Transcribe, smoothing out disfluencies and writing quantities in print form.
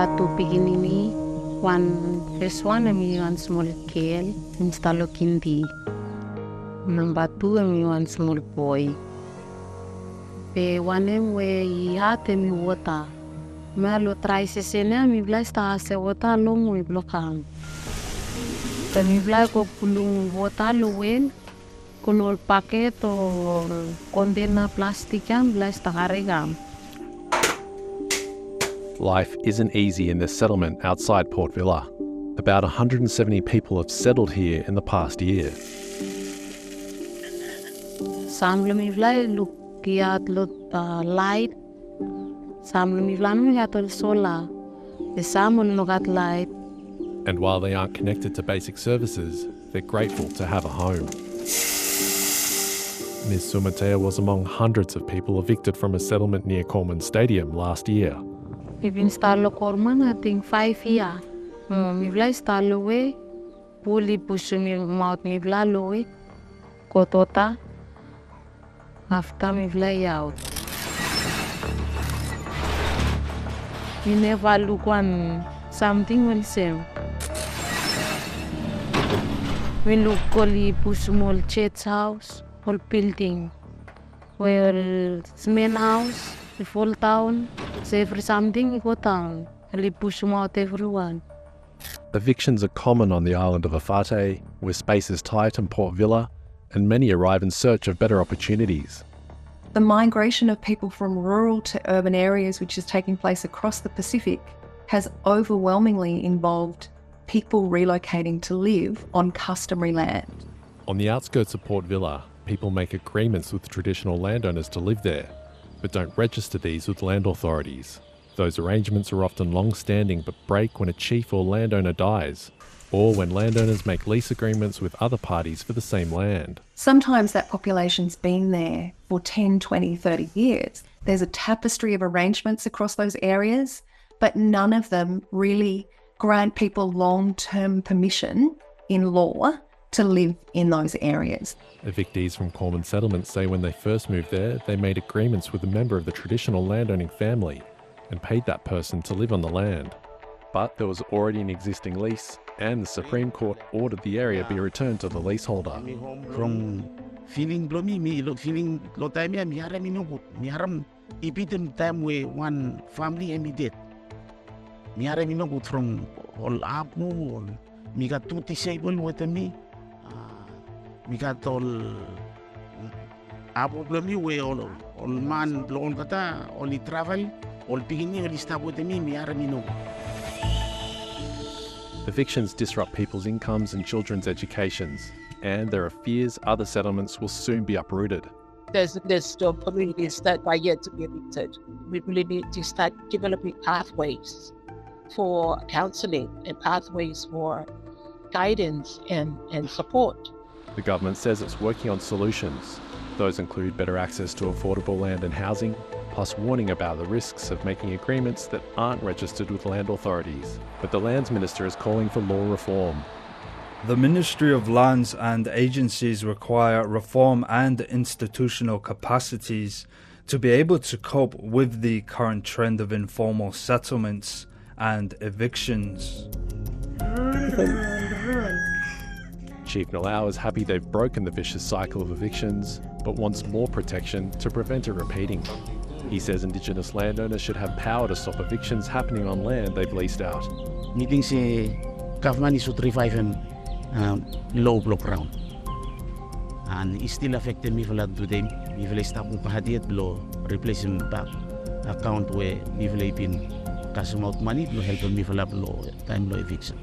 satu piginini, first one one small girl, instalo kinti. Number 2 one small boy. Pe one where he had me water. Me lo try sesene mi vla sta se water long we blokang. Pe mi vla ko pulung water lo wen. Kunol paket o container plastic am vla sta karigam. Life isn't easy in this settlement outside Port Vila. About 170 people have settled here in the past year. Samlo mi vla lukiat light. Samlo mi vla no solar. The samon no gat light. And while they aren't connected to basic services, they're grateful to have a home. Ms. Sumatea was among hundreds of people evicted from a settlement near Corman Stadium last year. We've been starlo Corman, I think 5 years. Mi vla starlo we, puli push mi mouth mi vla lowe, kotota. After mi vla out. We never look one something when same. We look only push small church house, whole building, where main house, the full town, say for something we go town, we push them out everyone. Evictions are common on the island of Afate, where space is tight in Port Vila, and many arrive in search of better opportunities. The migration of people from rural to urban areas, which is taking place across the Pacific, has overwhelmingly involved people relocating to live on customary land. On the outskirts of Port Vila, people make agreements with traditional landowners to live there, but don't register these with land authorities. Those arrangements are often long-standing but break when a chief or landowner dies, or when landowners make lease agreements with other parties for the same land. Sometimes that population's been there for 10, 20, 30 years. There's a tapestry of arrangements across those areas, but none of them really grant people long-term permission in law to live in those areas. Evictees from Corman settlements say when they first moved there, they made agreements with a member of the traditional landowning family and paid that person to live on the land. But there was already an existing lease, and the Supreme Court ordered the area be returned to the leaseholder. From feeling blomy, me feeling time mi haram ipitin time we one family and me dead. Mi haram mi from all up no mi got two disabled with me. Mi got all abu blomy we all man blown kata only travel all beginning only stop with me haram Evictions disrupt people's incomes and children's educations, and there are fears other settlements will soon be uprooted. There's still communities that are yet to be evicted. We really need to start developing pathways for counselling and pathways for guidance and support. The government says it's working on solutions. Those include better access to affordable land and housing, plus warning about the risks of making agreements that aren't registered with land authorities. But the Lands Minister is calling for law reform. The Ministry of Lands and agencies require reform and institutional capacities to be able to cope with the current trend of informal settlements and evictions. Chief Nolau is happy they've broken the vicious cycle of evictions, but wants more protection to prevent it repeating. He says Indigenous landowners should have power to stop evictions happening on land they've leased out. Meeting say government is to revive low block ground. And it still affected me for that today. Me will stop with Pahadiat below, replace him back account where me will been cash out money to help me for that low time low eviction.